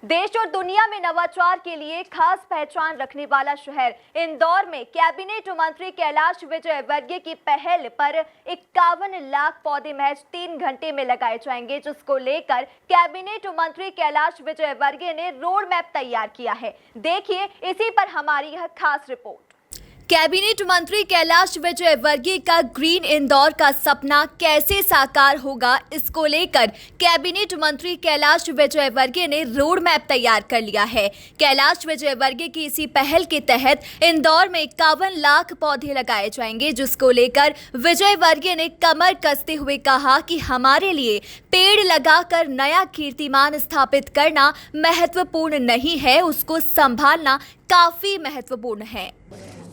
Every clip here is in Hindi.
देश और दुनिया में नवाचार के लिए खास पहचान रखने वाला शहर इंदौर में कैबिनेट मंत्री कैलाश विजयवर्गीय की पहल पर 51 लाख पौधे महज 3 घंटे में लगाए जाएंगे, जिसको लेकर कैबिनेट मंत्री कैलाश विजयवर्गीय ने रोड मैप तैयार किया है। देखिए इसी पर हमारी यह खास रिपोर्ट। कैबिनेट मंत्री कैलाश विजयवर्गीय का ग्रीन इंदौर का सपना कैसे साकार होगा, इसको लेकर कैबिनेट मंत्री कैलाश विजयवर्गीय ने रोड मैप तैयार कर लिया है। कैलाश विजयवर्गीय की इसी पहल के तहत इंदौर में 51 लाख पौधे लगाए जाएंगे, जिसको लेकर विजयवर्गीय ने कमर कसते हुए कहा कि हमारे लिए पेड़ लगाकर नया कीर्तिमान स्थापित करना महत्वपूर्ण नहीं है, उसको संभालना काफी महत्वपूर्ण है।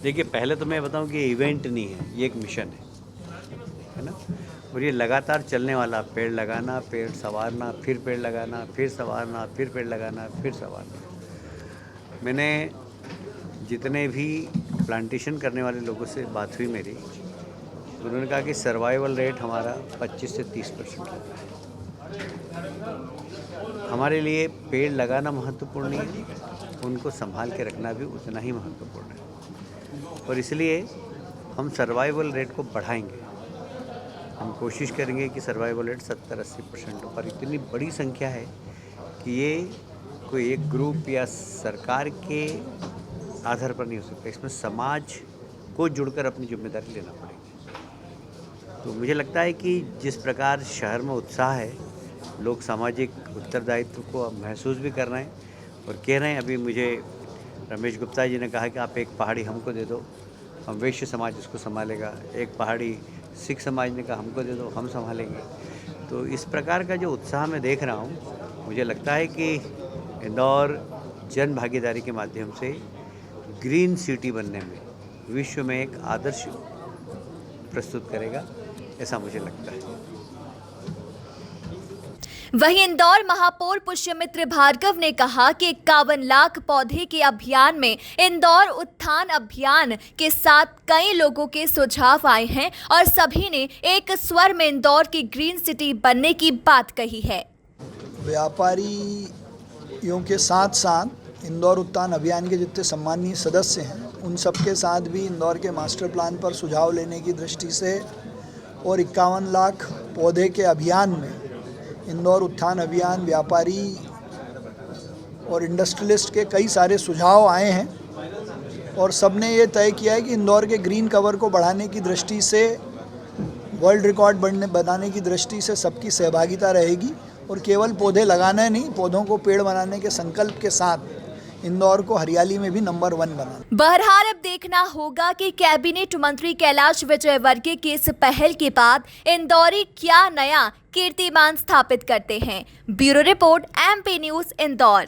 देखिए, पहले तो मैं बताऊं कि ये इवेंट नहीं है, ये एक मिशन है ना। और ये लगातार चलने वाला, पेड़ लगाना, पेड़ संवारना, फिर पेड़ लगाना, फिर संवारना, फिर पेड़ लगाना, फिर संवारना। मैंने जितने भी प्लांटेशन करने वाले लोगों से बात हुई मेरी, उन्होंने कहा कि सर्वाइवल रेट हमारा 25 से 30% रहता है। हमारे लिए पेड़ लगाना महत्वपूर्ण नहीं है, उनको संभाल के रखना भी उतना ही महत्वपूर्ण है। और इसलिए हम सर्वाइवल रेट को बढ़ाएंगे। हम कोशिश करेंगे कि सर्वाइवल रेट 70-80% हो, पर इतनी बड़ी संख्या है कि ये कोई एक ग्रुप या सरकार के आधार पर नहीं हो सकता। इसमें समाज को जुड़कर अपनी जिम्मेदारी लेना पड़ेगी। तो मुझे लगता है कि जिस प्रकार शहर में उत्साह है, लोग सामाजिक उत्तरदायित्व को महसूस भी कर रहे हैं और कह रहे हैं। अभी मुझे रमेश गुप्ता जी ने कहा कि आप एक पहाड़ी हमको दे दो, हम वैश्य समाज इसको संभालेगा। एक पहाड़ी सिख समाज ने कहा हमको दे दो, हम संभालेंगे। तो इस प्रकार का जो उत्साह मैं देख रहा हूँ, मुझे लगता है कि इंदौर जन भागीदारी के माध्यम से ग्रीन सिटी बनने में विश्व में एक आदर्श प्रस्तुत करेगा, ऐसा मुझे लगता है। वहीं इंदौर महापौर पुष्यमित्र भार्गव ने कहा कि 51 लाख पौधे के अभियान में इंदौर उत्थान अभियान के साथ कई लोगों के सुझाव आए हैं और सभी ने एक स्वर में इंदौर की ग्रीन सिटी बनने की बात कही है। व्यापारियों के साथ साथ इंदौर उत्थान अभियान के जितने सम्मानीय सदस्य हैं, उन सबके साथ भी इंदौर के मास्टर प्लान पर सुझाव लेने की दृष्टि से और 51 लाख पौधे के अभियान में इंदौर उत्थान अभियान, व्यापारी और इंडस्ट्रियलिस्ट के कई सारे सुझाव आए हैं और सबने ये तय किया है कि इंदौर के ग्रीन कवर को बढ़ाने की दृष्टि से, वर्ल्ड रिकॉर्ड बनाने की दृष्टि से सबकी सहभागिता रहेगी और केवल पौधे लगाना नहीं, पौधों को पेड़ बनाने के संकल्प के साथ इंदौर को हरियाली में भी नंबर 1 बनाना। बहरहाल अब देखना होगा कि कैबिनेट मंत्री कैलाश विजयवर्गीय की इस पहल के बाद इंदौरी क्या नया कीर्तिमान स्थापित करते हैं। Bureau report, MP news, Indore.